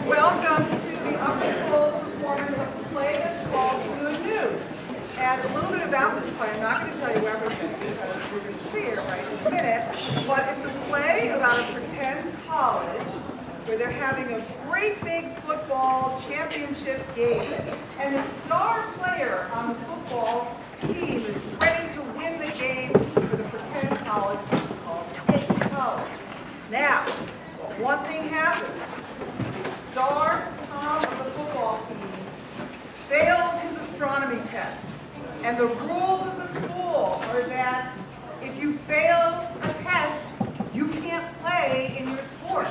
Welcome to the upper school performance of the play that's called Good News. And a little bit about this play, I'm not going to tell you everything because you're going to see it right in a minute, but it's a play about a pretend college where they're having a great big football championship game. And the star player on the football team is ready to win the game for the pretend college called DXSF College. Now, one thing happens. Star Tom of the football team fails his astronomy test. And the rules of the school are that if you fail a test, you can't play in your sport.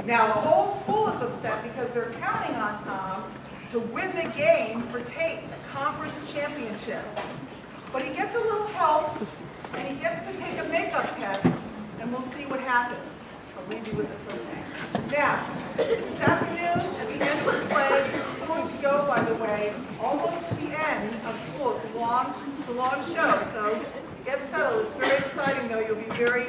Now the whole school is upset because they're counting on Tom to win the game for Tate, the conference championship. But he gets a little help, and he gets to take a makeup test, and we'll see what happens. I'll leave you with the first thing. Now, this afternoon, at the end of the play, it's going to go, by the way, almost to the end of school. It's a long show, so get settled. It's very exciting, though. You'll be very,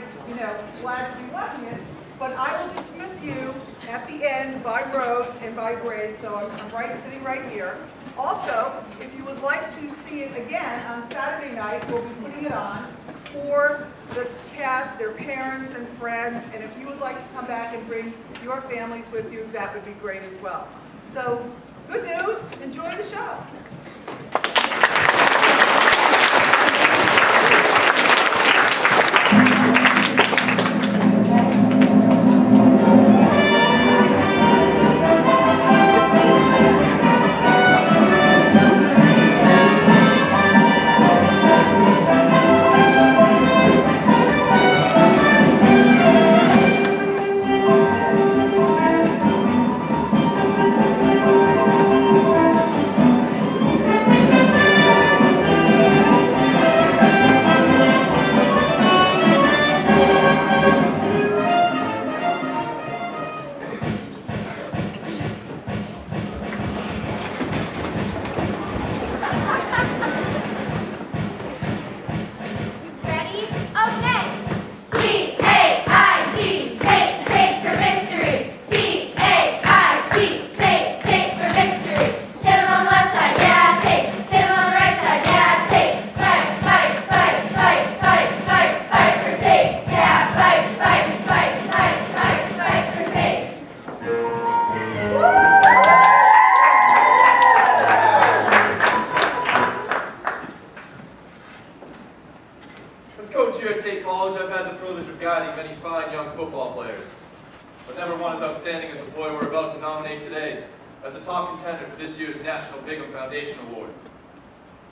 glad to be watching it. But I will dismiss you at the end by rows and by grade, so I'm sitting right here. Also, if you would like to see it again on Saturday night, we'll be putting it on for the cast, their parents and friends, and if you would like to come back and bring your families with you, that would be great as well. So, good news, enjoy the show.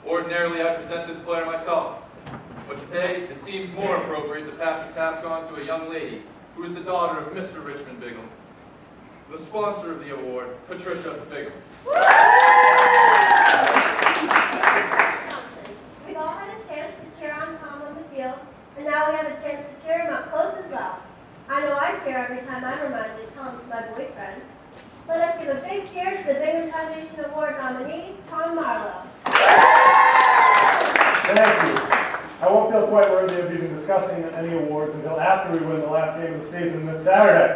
Ordinarily, I present this player myself, but today it seems more appropriate to pass the task on to a young lady who is the daughter of Mr. Richmond Bigham, the sponsor of the award, Patricia Bigham. We've all had a chance to cheer on Tom on the field, and now we have a chance to cheer him up close as well. I know I cheer every time I'm reminded that Tom's my boyfriend. Let us give a big cheer to the Bigham Foundation Award nominee, Tom Marlowe. Thank you. I won't feel quite worthy of even discussing any awards until after we win the last game of the season this Saturday.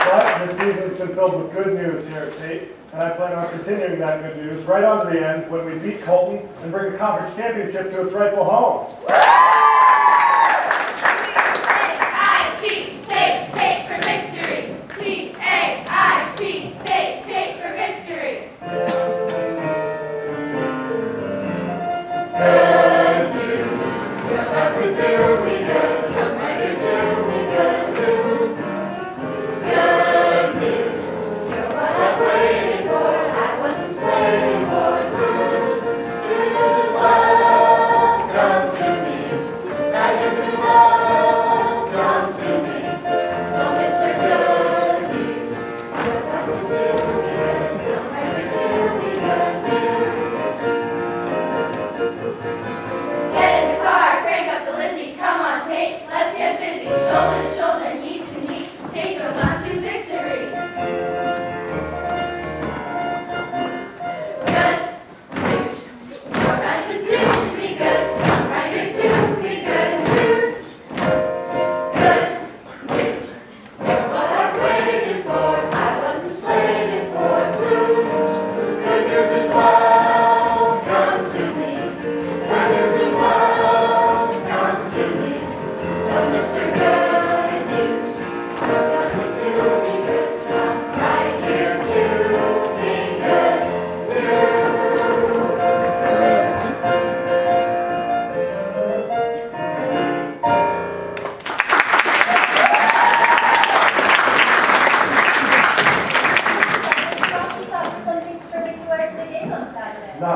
But this season's been filled with good news here at Tate, and I plan on continuing that good news right on to the end when we beat Colton and bring the conference championship to its rightful home. Take for victory! T-A-I-T, take for victory! Good news, we're about to do we good, just like you do we good news. Good news, you're what I'm waiting for, I wasn't waiting for news. Good news is love, come to me.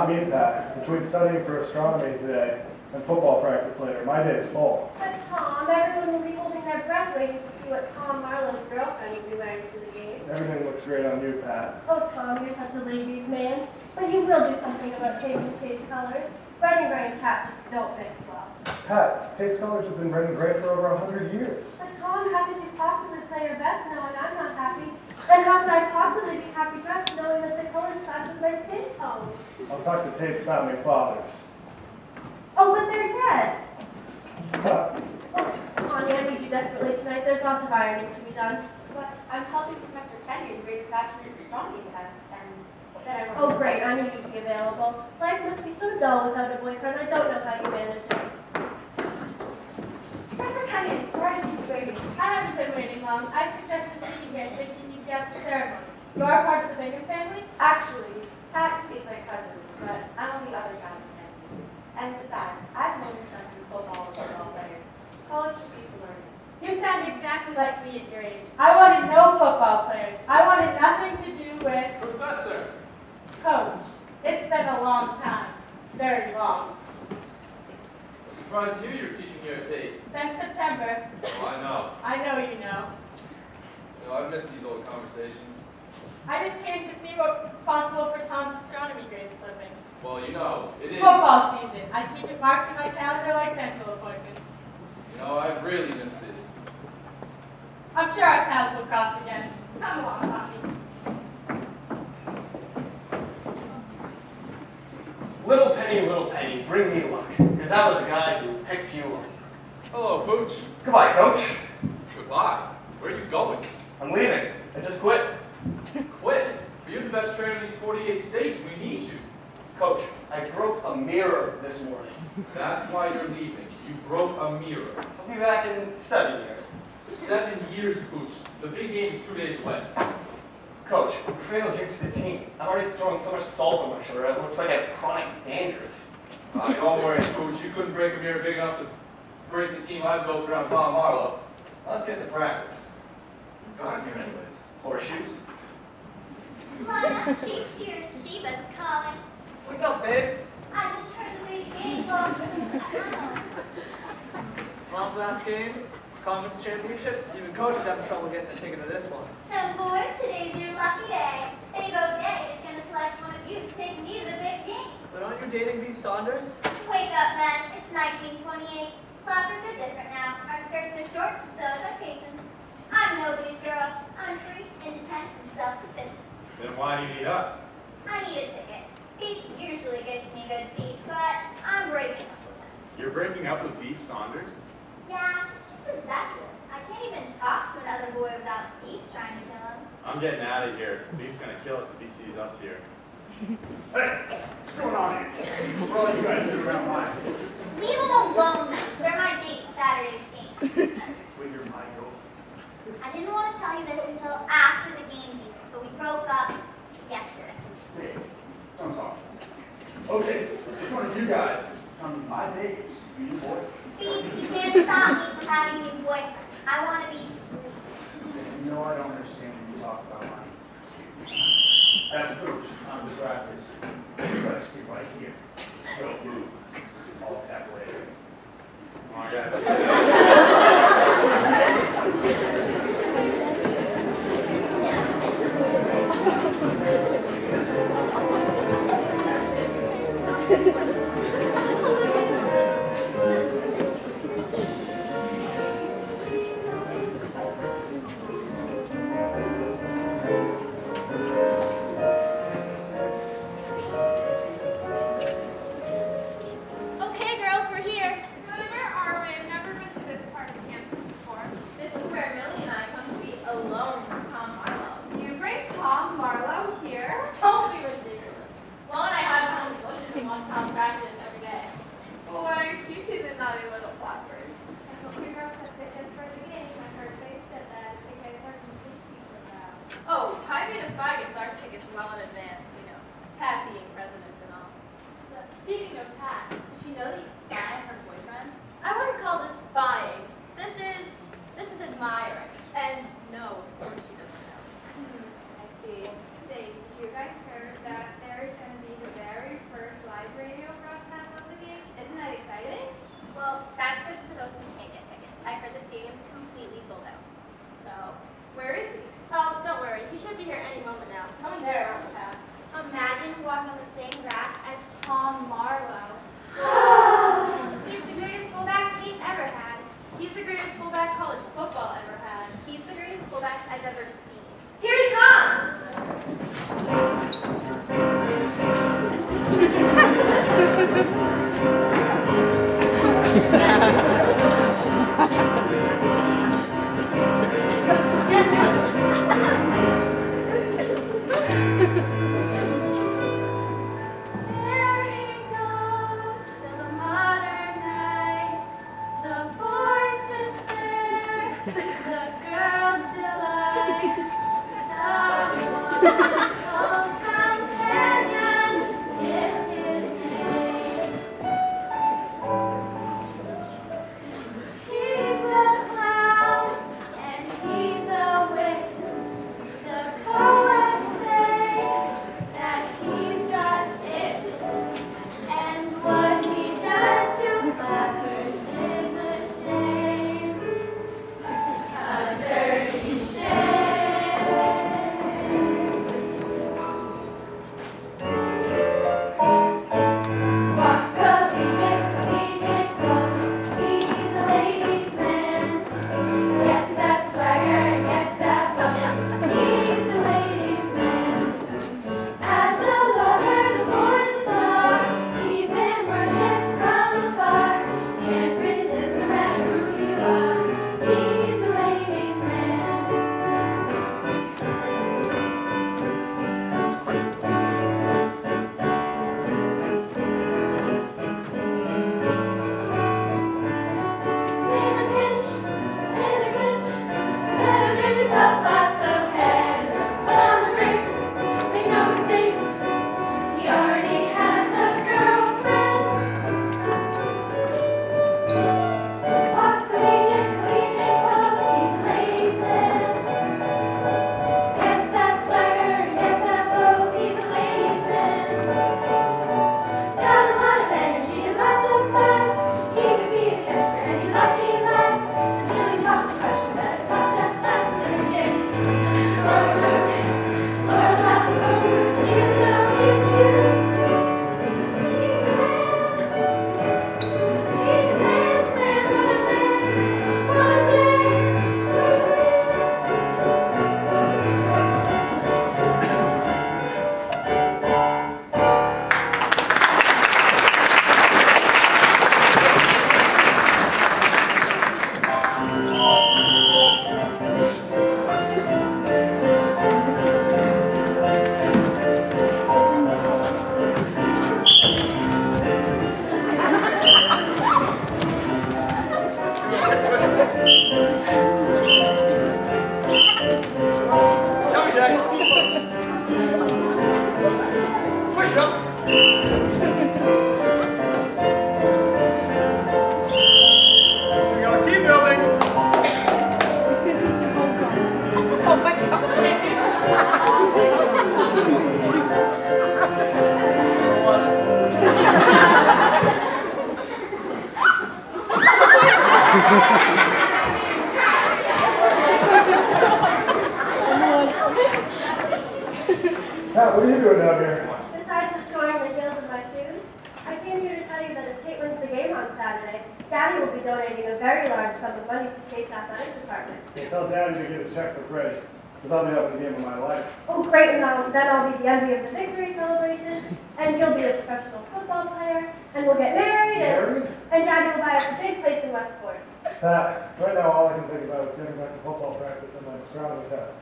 Not me, Pat. Between studying for astronomy today and football practice later, my day is full. But Tom, everyone will be holding their breath waiting to see what Tom Marlowe's girlfriend will be wearing to the game. Everything looks great on you, Pat. Oh, Tom, you're such a ladies' man. But you will do something about changing Tate's colors. Red and gray and Pat just don't mix well. Pat, Tate's colors have been red and gray for over 100 years. But Tom, how could you possibly play your best knowing I'm not happy? And how could I possibly be happy dressed knowing that the colors clash with my skin tone? I'll talk to Tate's founding fathers. Oh, but they're dead. Pat, Connie, I need you desperately tonight. There's lots of ironing to be done. But I'm helping Professor Kenyon grade this afternoon's astronomy test, and then I Oh, great. I knew you'd be available. Life must be so dull without a boyfriend. I don't know how you manage it. Professor Kenyon, sorry to keep you waiting. I haven't been waiting long. I suggested meeting here thinking you'd be at the ceremony. You are part of the Bingham family? Actually, Pat is my cousin, but I'm on the other side of the family. And besides, I've no interest in football or football players. College should be for learning. You sound exactly like me at your age. I wanted no football players. I wanted nothing to do with Professor! coach. It's been a long time. Very long. I'm surprised to hear you're teaching here at Tate. Since September. Oh, I know. I know you know. You know, I've missed these old conversations. I just came to see what's responsible for Tom's astronomy grade slipping. Well, you know, it is... Football season. I keep it marked in my calendar like dental appointments. You know, I've really missed this. I'm sure our paths will cross again. Come along, Tommy. Little Penny, bring me luck. Because I was the guy who picked you up. Hello, Pooch. Goodbye, Coach. Goodbye. Where are you going? I'm leaving. I just quit. Quit. You're the best trainer in these 48 states. We need you. Coach, I broke a mirror this morning. That's why you're leaving. You broke a mirror. I'll be back in 7 years. 7 years, Pooch. The big game is 2 days away. Coach, I'm afraid I'll jinx the team. I'm already throwing so much salt on my shoulder, it looks like I have chronic dandruff. Don't worry, Pooch. You couldn't break a mirror big enough to break the team I built around Tom Marlowe. Let's get to practice. Got here anyways. Horseshoes? Lana, sheep's here. Sheba's calling. What's up, babe? I just heard the big game lost. Mom's last game, conference championship. Even coach is having trouble getting a ticket to this one. So boys, today's your lucky day. Big O'Day is going to select one of you to take me to the big game. But aren't you dating Beef Saunders? Wake up, men. It's 1928. Clappers are different now. Our skirts are short, and so is our patience. I'm nobody's girl. I'm free, independent, and self-sufficient. Then why do you need us? I need a ticket. Pete usually gets me a good seat, but I'm breaking up with him. You're breaking up with Beef Saunders? Yeah, he's too possessive. I can't even talk to another boy without Pete trying to kill him. I'm getting out of here. Beef's gonna kill us if he sees us here. hey, what's going on here? What are you guys doing around mine? Leave them alone. They're my date Saturday's game. Wait, you're my girl. I didn't want to tell you this until after the game, but we broke up yesterday. Hey, don't talk. Okay, which one of you guys on my days? You boy? Pete, you can't stop me from having a new boyfriend. I want to be You know I don't understand when you talk about mine. That's Booch. I'm the practice. You guys stay right here. Don't move. I'll attack later. Come on, guys. Okay, girls, we're here. Good, where are we? I've never been to this part of campus before. This is where Millie and I come to be alone with Tom Marlowe. You bring Tom Marlowe here? Don't be ridiculous. Lo and I have on the bushes and watch Tom practice every day. Boy, you two the naughty little flappers. I hope your girl has fitness for the game. My first babe said that. I think I heard from people about. Oh, Pi Beta Phi gets our tickets well in advance, you know. Pat being president and all. So, speaking of Pat, does she know that you spy on her boyfriend? I wouldn't call this spying. This is admiring. And no, of course she doesn't know. I see. Say, did you guys heard that there is going to be the very first Pat, what are you doing down here? Besides destroying the heels of my shoes, I came here to tell you that if Kate wins the game on Saturday, Daddy will be donating a very large sum of money to Kate's athletic department. Hey, tell Daddy to get a check for Freddie, because I'll be up to the game of my life. Oh, great, and then I'll be the envy of the victory celebration, and you'll be a professional football player, and we'll get married, and Daddy will buy us a big place in Westport. Pat, right now all I can think about is getting back to football practice and my astronomy test.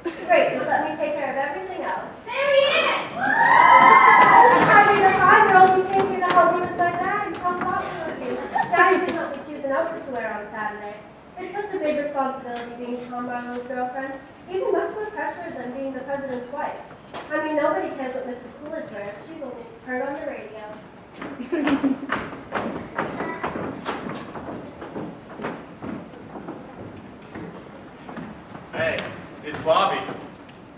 Great, just let me take care of everything else. There he is! I mean, the five girls who came here to help me with my bag, how thoughtful of you. Daddy can help me choose an outfit to wear on Saturday. It's such a big responsibility being Tom Marlowe's girlfriend, even much more pressure than being the president's wife. I mean, nobody cares what Mrs. Coolidge wears. She's only heard on the radio. Hey, it's Bobby.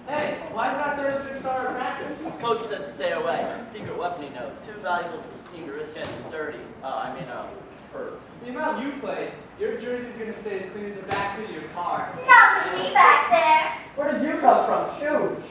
Hey, why is it not Thursday start at practice? Coach said to stay away. Secret weapon he knows. Too valuable to the team to risk getting dirty. Hurt. The amount you play, your jersey's gonna stay as clean as the back seat of your car. Not with me back there. Where did you come from? Shoot.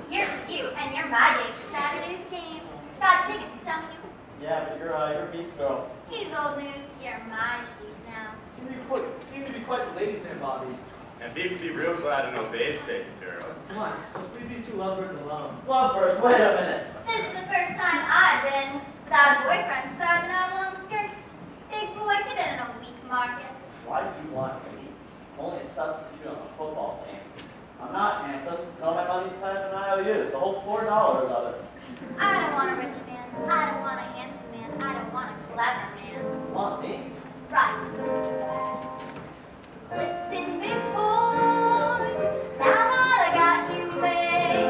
You're cute, and you're my date for Saturday's game. Got tickets, don't you? Yeah, but you're Pete's girl. He's old news. You're my sheep now. Seem to be quite the ladies' man, Bobby. And Pete would be real glad to know Babe's taken care of. Come on, let's leave these two lovebirds alone. Lovebirds, wait a minute. This is the first time I've been without a boyfriend, so I've been out alone skirts. Big boy, get in a weak market. Why do you want me? I'm only a substitute on the football team. I'm not handsome, and all my money's tied up in IOUs. The whole $4 of it. I don't want a rich man. I don't want a handsome man. I don't want a clever man. You want me? Right. Listen, big boy, now that I got you made,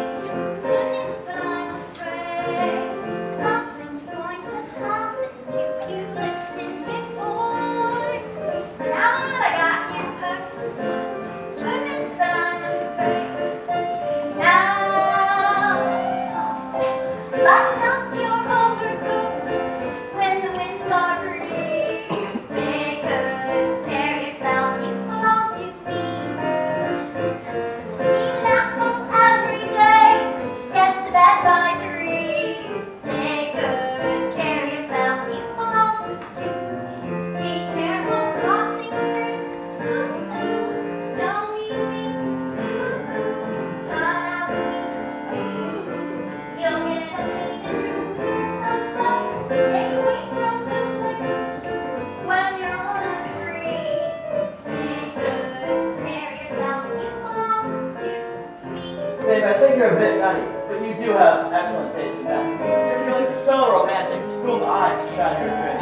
Babe, I think you're a bit nutty, but you do have excellent taste in that. You're feeling so romantic. Who am I to shine your drink?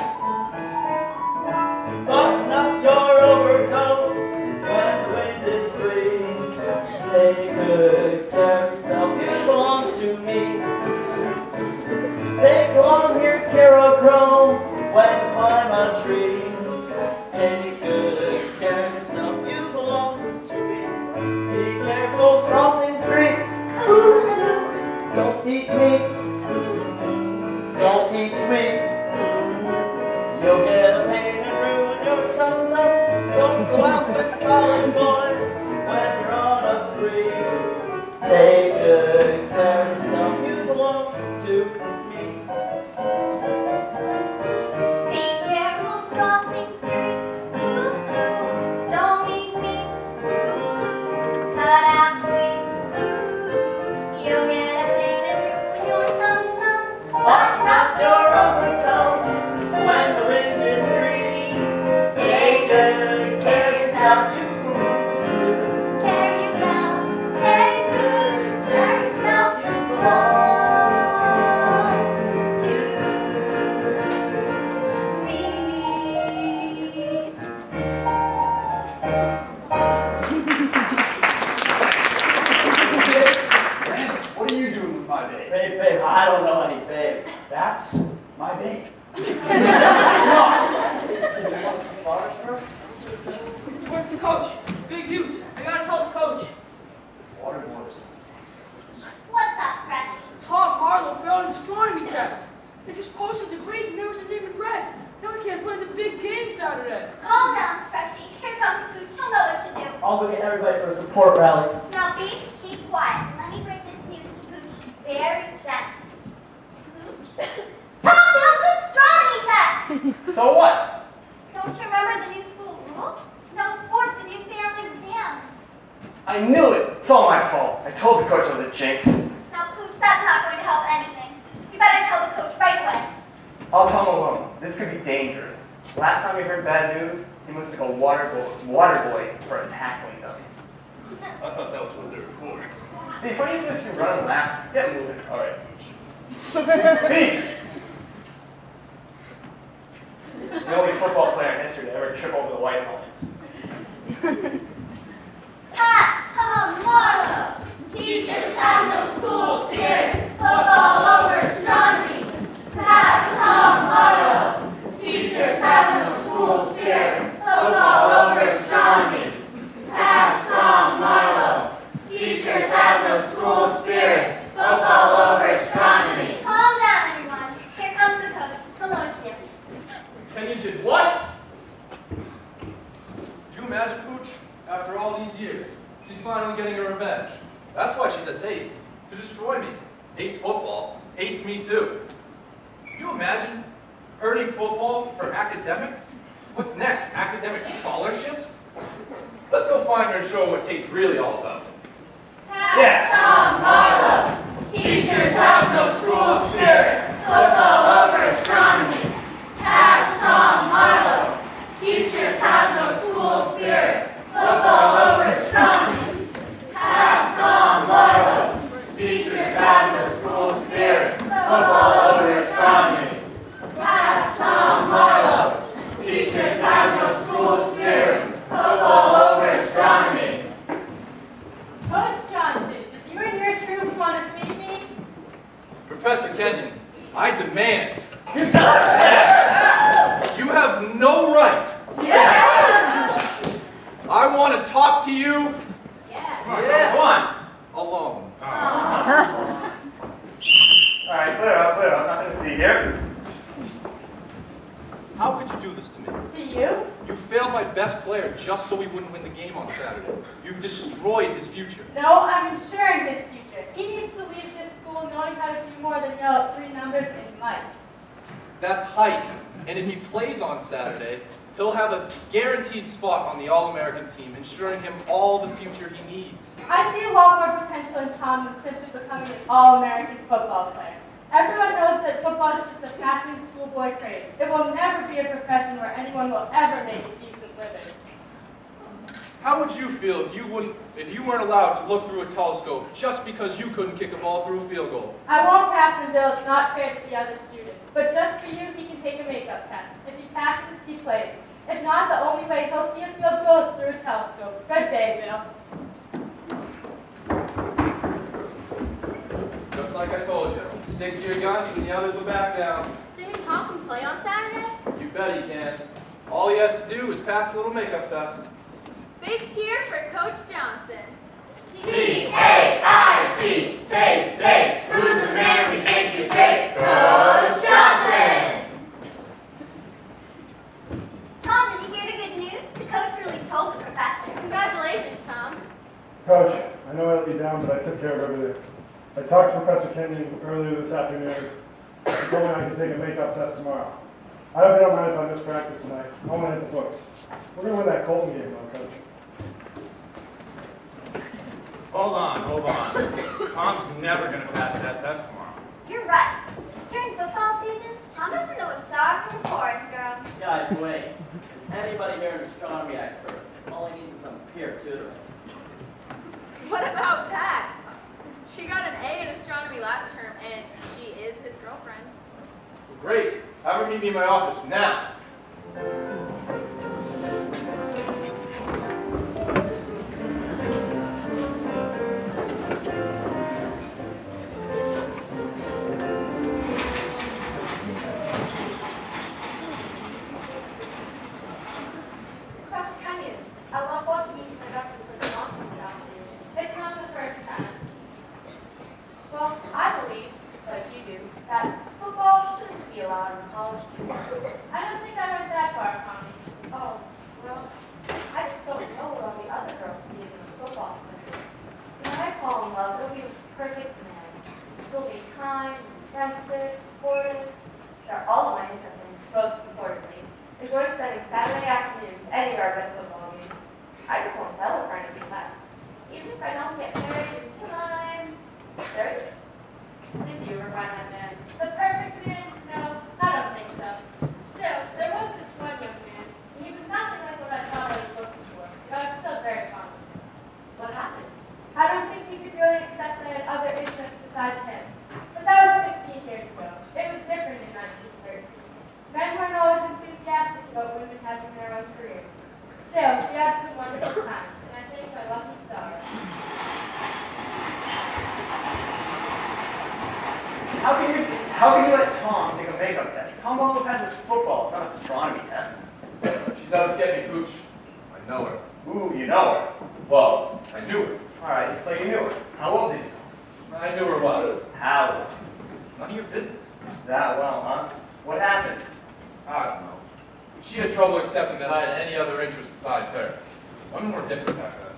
Button up your overcoat when the wind is free. Take good care of yourself, you belong to me. Take along your Chrome when you climb a tree. Take good care of yourself, you belong to me. Be careful crossing streets. Don't eat meats. Don't eat sweets. You'll get a pain and ruin your tum-tum. Don't go out with college boys when you're on a spree. Take good care of yourself, you belong to me. Be careful crossing streets. Don't eat meats. Cut out sweets. You'll get a pain and ruin your tum-tum. Button up your overcoat when the wind is free. Take good care of yourself. Care of yourself. Take good care of yourself. You belong to me. Brandon, what are you doing with my babe? Babe, I don't know any babe. That's my babe. Where's the coach? Big news. I gotta tell the coach. Water boys. What's up, Freshie? Tom Marlowe failed his astronomy test. They just posted the grades and there was a name in red. Now he can't play the big game Saturday. Calm down, Freshie. Here comes Pooch. He'll know what to do. I'll go get everybody for a support rally. Now, Beef, keep quiet. Let me break this news to Pooch very gently. Pooch? Tom failed his astronomy test! So what? Don't you remember the new school rule? No sports if you fail an exam. I knew it. It's all my fault. I told the coach I was a jinx. Now, Pooch, that's not going to help anything. You better tell the coach right away. I'll tell him alone. This could be dangerous. Last time we heard bad news, he must have called water boy for a tackling dummy. I thought that was what they were for. Beef, why don't you supposed to be running laps? Get moving. All right. Beef! The only football player in history to ever trip over the white lines. Pass, Tom Marlowe. Teachers have no school spirit. Football over astronomy. Pass Tom Marlowe. Teachers have no school spirit. Football over astronomy. Pass Tom Marlowe. Teachers have no school spirit. Football over astronomy. Calm down, everyone. Here comes the coach. He'll know what to do. Kenyon did what? Could you imagine, Pooch? After all these years, she's finally getting her revenge. That's why she's at Tate. To destroy me. Hates football. Hates me too. Can you imagine? Earning football for academics? What's next? Academic scholarships? Let's go find her and show her what Tate's really all about. Pass Tom Marlowe. Teachers have no school spirit. Football over astronomy. Pass Tom Marlowe. Teachers have no school spirit. Football over astronomy. Pass Tom Marlowe. Teachers have no school spirit. Football over astronomy. Pass Tom Marlowe. Teachers have no school spirit. Football over astronomy. Coach Johnson, did you and your troops want to see me? Professor Kenyon, I demand. You You have no right. Yeah. I want to talk to you Yeah. Come on. alone. All right, clear up. Nothing to see here. How could you do this to me? To you? You failed my best player just so we wouldn't win the game on Saturday. You've destroyed his future. No, I'm ensuring his future. He needs to leave this school knowing how to do more than yell at 3 numbers in Mike. That's Hike. And if he plays on Saturday, he'll have a guaranteed spot on the All-American team, ensuring him all the future he needs. I see a lot more potential in Tom than simply becoming an All-American football player. Everyone knows that football is just a passing schoolboy craze. It will never be a profession where anyone will ever make a decent living. How would you feel if you weren't allowed to look through a telescope just because you couldn't kick a ball through a field goal? I won't pass him, Bill. It's not fair to the other students. But just for you, he can take a makeup test. If he passes, he plays. If not, the only way he'll see a field goal is through a telescope. Good day, Bill. Just like I told you, stick to your guns and the others will back down. So your Tom can play on Saturday? You bet he can. All he has to do is pass a little makeup test. Big cheer for Coach Johnson. T-A-I-T, take, who's the man we think is great? Coach Johnson! Tom, did you hear the good news? The coach really told the professor. Congratulations, Tom. Coach, I know I let you down, but I took care of everything. I talked to Professor Kenyon earlier this afternoon. She told me I can take a makeup test tomorrow. I hope you don't mind if I miss practice tonight. I want to hit the books. We're going to win that Colton game, though, Coach. Hold on. Tom's never going to pass that test tomorrow. You're right. During football season, Tom doesn't know a star from a chorus girl. Guys, wait. Is anybody here an astronomy expert? All he needs is some peer tutoring. What about Pat? She got an A in astronomy last term, and she is his girlfriend. Great. Have her meet me in my office now. Professor Kenyon, I love watching you conduct the philosophy this afternoon. It's not the first time. Well, I believe, like you do, that football shouldn't be allowed in college. I don't think I went that far, Connie. Oh, well, I just don't know what all the other girls see in those football players. When I fall in love, it'll be a perfect man. He'll be kind, sensitive, supportive. They're all my interests, and most importantly, enjoy spending Saturday afternoons anywhere but football games. I just won't settle for anything less. Even if I don't get married until I'm 30. Did you ever find that man? The perfect man? No, I don't think so. Still, there was this one young man, and he was nothing like what I thought I was looking for, but I was still very fond of him. What happened? I don't think he could really accept that I had other interests besides him. But that was 15 years ago. It was different in 1930. Men weren't always enthusiastic about women having their own careers. Still, we had some wonderful times, and I thank my lucky stars. How can you let Tom take a makeup test? Tom only passes football, it's not astronomy tests. She's out to get me, Pooch. I know her. Ooh, you know her. Well, I knew her. Alright, so you knew her. How old did you know? I knew her well. How old? It's none of your business. That well, huh? What happened? I don't know. She had trouble accepting that I had any other interest besides her. Women were different back then.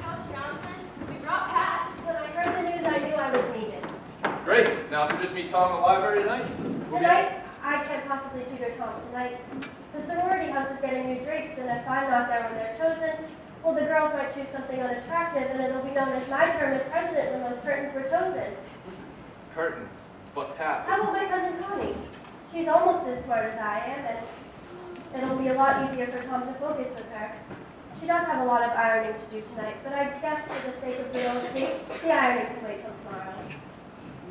Coach Johnson, we brought Pat. When I heard the news, I knew I was needed. Great. Now, if you just meet Tom in the library tonight, Tonight, I can't possibly tutor Tom tonight. The sorority house is getting new drapes, and if I'm not there when they're chosen, well, the girls might choose something unattractive, and it'll be known as my term as president when those curtains were chosen. curtains. But Pat, How about my cousin Connie? She's almost as smart as I am, and it'll be a lot easier for Tom to focus with her. She does have a lot of ironing to do tonight, but I guess for the sake of reality, the ironing can wait till tomorrow.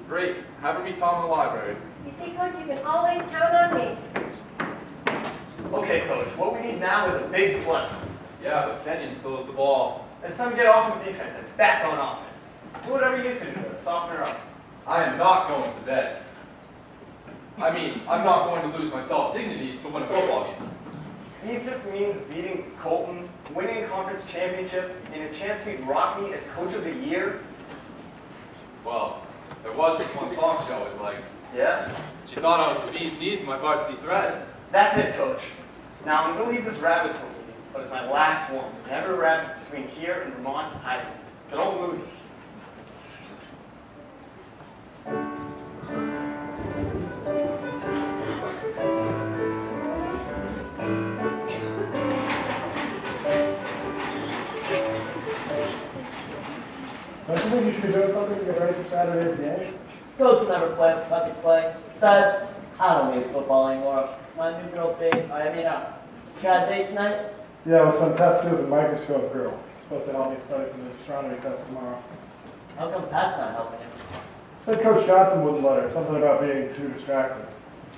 great. Have her meet Tom in the library. You see, Coach, you can always count on me. Okay, Coach, what we need now is a big play. Yeah, but Kenyon still has the ball. It's time to get off of defense and back on offense. Do whatever you used to do to soften her up. I am not going to bed. I mean, I'm not going to lose my self-dignity to win a football game. Even if it means beating Colton, winning a conference championship, and a chance to meet Rockney as Coach of the Year. Well, there was this one song she always liked. Yeah? She thought I was the bee's knees in my varsity threads. That's it, Coach. Now, I'm going to leave this rabbit's hole, but it's my last one. And every rabbit between here and Vermont is hiding. So don't lose it. Don't you think you should be doing something to get ready for Saturday's game? Coach never play if I could play. Besides, I don't need football anymore. My new girl Faith, she had a date tonight. Yeah, with some test tube and microscope girl. Supposed to help me study for the astronomy test tomorrow. How come Pat's not helping you? Said Coach Johnson wouldn't let her. Something about being too distracted.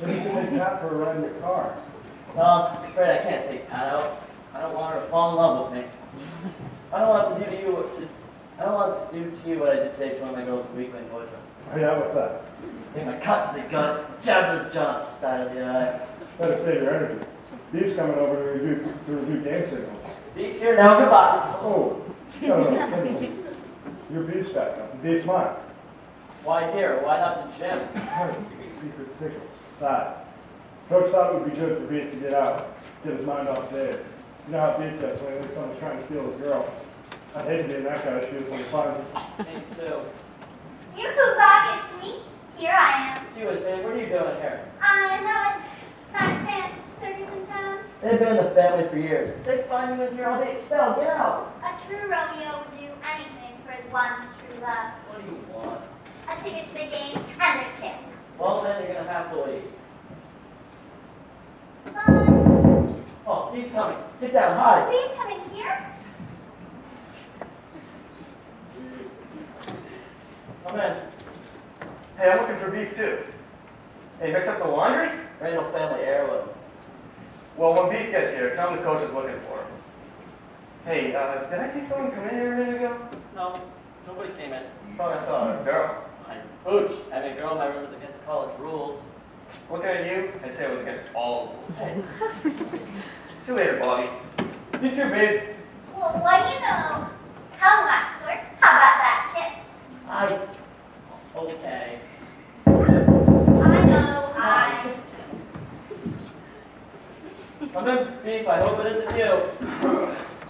Maybe you can take Pat for a ride in your car. Tom, I'm afraid I can't take Pat out. I don't want her to fall in love with me. I don't want to do to you what I did today to one of my girls' weakling boyfriends. Oh yeah, what's that? Gave my cut to the gut, jab to the jaw, style of the eye. Better save your energy. Beef's coming over to review game signals. Beef here now, goodbye. Oh, no, signals. Your Beef's back up. Beef's mine. Why here? Why not the gym? Secret signals. Besides, Coach thought it would be good for Beef to get out, get his mind off Dave. You know how Beef gets when he thinks someone's trying to steal his girl. I'd hate to be in that guy's shoes when he finds it. Me too. Yoo-hoo, Bob, it's me. Here I am. You and Dave, what are you doing here? I know it. Nice pants. Circus in town. They've been in the family for years. They'd find you in here all day expelled. Get out. A true Romeo would do anything for his one true love. What do you want? A ticket to the game and a kiss. Well, then you're going to have to leave. Bye. Oh, he's coming. Get down, hide. Beef's coming here? Come in. Hey, I'm looking for Beef too. Hey, mix up the laundry? Randall family heirloom. Well, when Beef gets here, tell him the coach is looking for him. Hey, did I see someone come in here a minute ago? No, nobody came in. Thought I saw a girl. Pooch, having a girl in my room is against college rules. Looking at you, I'd say it was against all rules. See you later, Bobby. You too, babe. Well, what do you know? How waxworks? How about that kiss? Okay. I know, Come in, Beef. I hope it isn't you.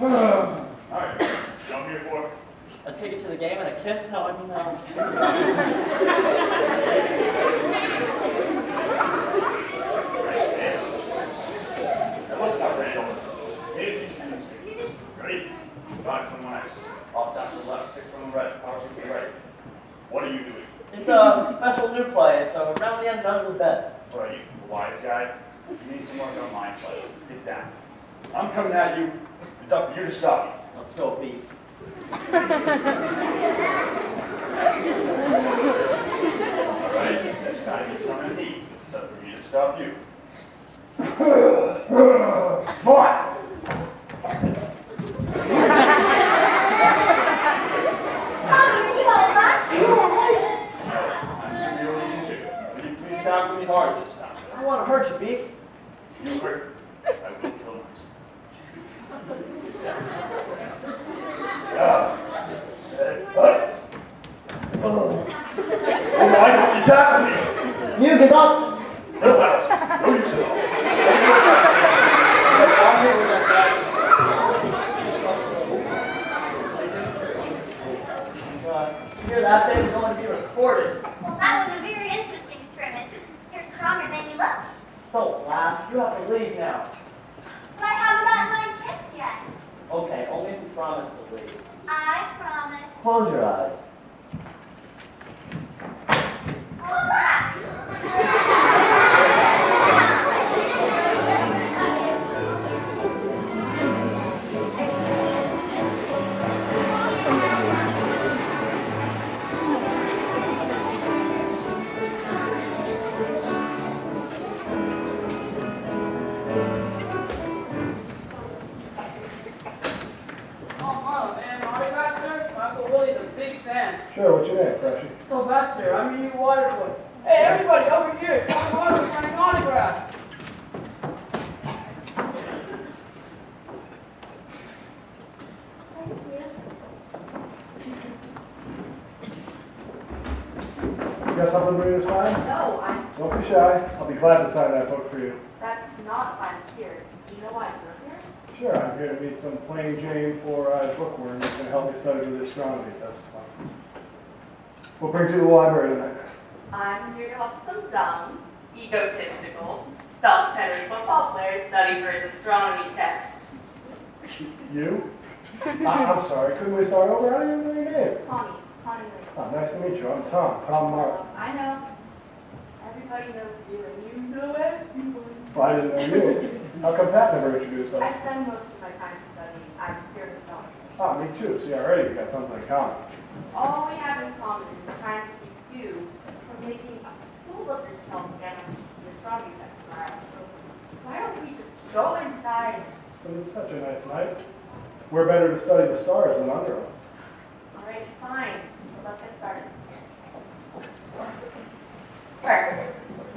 Alright, what I'm here for? A ticket to the game and a kiss? No, I mean, Now, let's start Randall. Pay attention to this. Ready? 521 X. Off top to the left, 6 from the right, power 6 to the right. What are you doing? it's a special new play. It's around the end under the bed. What are you, the wise guy? You need some work on my play. Get down. I'm coming at you. It's up for you to stop me. Let's go, Beef. Alright, next time you come at me, it's up for me to stop you. What? Tommy, are you all right? I'm severely injured. Will you please tackle me hard this time? I don't want to hurt you, Beef. You hurt, I will kill myself. What? Oh, why don't you tackle me? You give up. No else. No use at all. You hear that? Thing is going to be recorded. Well, that was a very interesting scrimmage. You're stronger than you look. Don't laugh. You have to leave now. But I haven't gotten my kiss yet. Okay, only if you promise to leave. I promise. Close your eyes. Go back. Sure, what's your name, Freshie? Sylvester, I'm your new water boy. Hey, everybody, over here. Tom Marlowe's signing autographs. You got something for me to sign? No, Don't be shy. I'll be glad to sign that book for you. that's not why I'm here. Do you know why you're here? Sure, I'm here to meet some plain Jane four-eyed bookworm who's going to help me study for the astronomy test. We'll bring you to the library tonight. I'm here to help some dumb, egotistical, self-centered football player study for his astronomy test. You? I'm sorry, couldn't we start over? How do you know your name? Connie Lee. Oh, nice to meet you. I'm Tom Marlowe. I know. Everybody knows you, and you know everyone. Well, I didn't know you. How come Pat never introduced I us? spend most of my time studying. I'm here to study. Ah, me too. See, already we got something in common. All we have in common is trying to keep you from making a fool of yourself again on the astronomy test tomorrow. So why don't we just go inside? But it's such a nice night. We're better to study the stars than under them. All right, fine. Well, let's get started. First,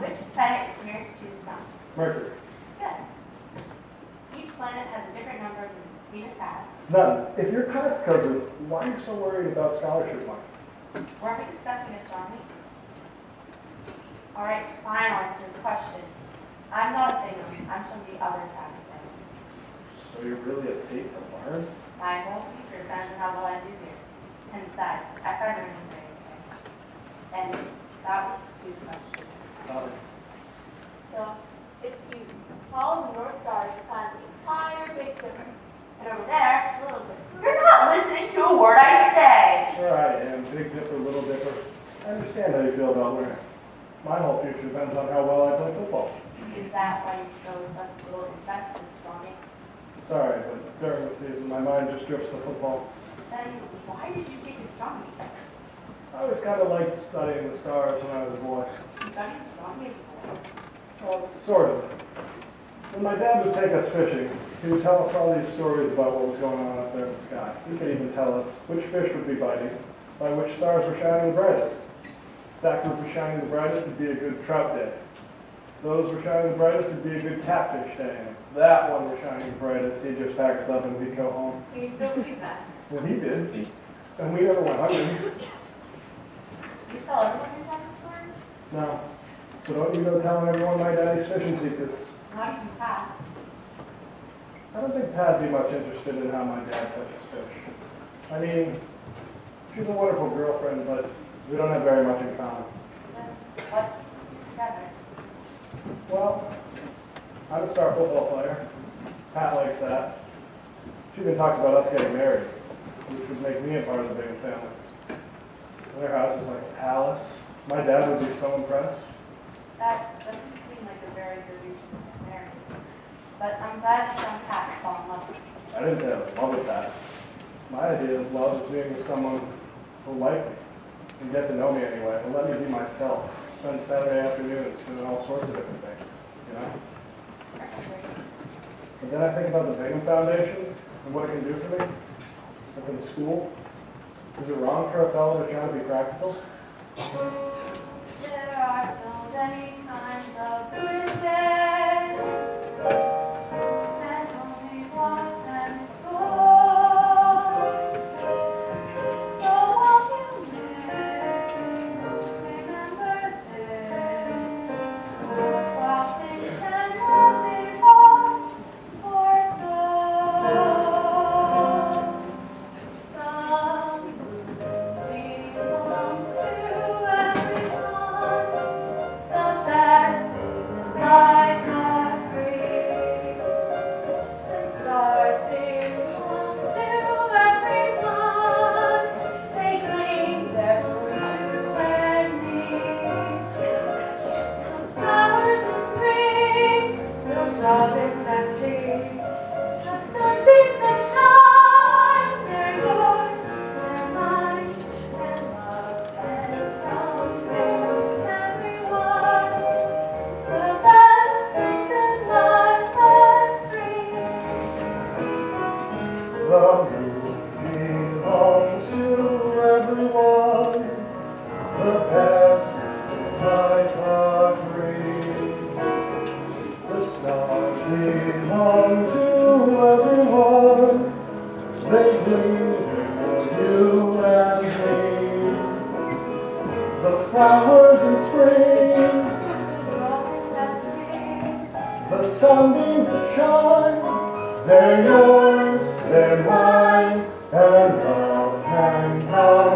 which planet is nearest to the sun? Mercury. Good. Each planet has a different number than Venus has. None. If you're Pat's cousin, why are you so worried about scholarship money? Weren't we discussing astronomy? All right, fine, I'll answer the question. I'm not a Bingham. I'm from the other side of things. So you're really a tape to learn? My whole future depends on how well I do here. And besides, I find learning very exciting. And that was two questions. So, if you follow the North Star, you find the entire Big Dipper. And over there, it's a little different. You're not listening to a word I say. Sure I am. Big Dipper, Little Dipper. I understand how you feel about learning. My whole future depends on how well I play football. Is that why you chose such little interest in astronomy? Sorry, but during the season, my mind just drifts to football. Then why did you take astronomy? I always kind of liked studying the stars when I was a boy. You studied astronomy as a boy? Well, sort of. When my dad would take us fishing, he would tell us all these stories about what was going on up there in the sky. He could even tell us which fish would be biting, by which stars were shining the brightest. If that group was shining the brightest, it'd be a good trout day. Those were shining the brightest, it'd be a good catfish day. And if that one was shining the brightest, he'd just pack us up and we'd go home. Can you still believe that? Well, he did. And we never went hungry. You tell everyone your childhood stories? No. So don't you go telling everyone my daddy's fishing secrets. Not even Pat. I don't think Pat'd be much interested in how my dad catches fish. I mean, she's a wonderful girlfriend, but we don't have very much in common. Then what keeps you together? Well, I'm a star football player. Pat likes that. She even talks about us getting married, which would make me a part of the Bingham family. And their house is like a palace. My dad would be so impressed. That doesn't seem like a very good reason to get married. But I'm glad you found Pat to fall in love with. I didn't say I was in love with that. My idea of love is being with someone who'll like me and get to know me anyway and let me be myself. Spend Saturday afternoons doing all sorts of different things, you know? But then I think about the Bingham Foundation and what it can do for me and for the school. Is it wrong for a fellow to try to be practical? There are so many kinds of wishes, and only one of them is gold. Though all humanity, remember this, for while things cannot be bought or sold, some belongs to everyone. The best things in life are free. The stars belong to everyone. They gleam there for you and me. The flowers in spring, the robins at sea, the sunbeams that shine, they're yours, they're mine, and love can come to everyone. The best things in life are free. Love belongs to everyone. The best in life are free. The stars belong to everyone. They gleam for you and me. The flowers in spring, The robins that sing, the sunbeams that shine, they're yours, they're mine, and love can come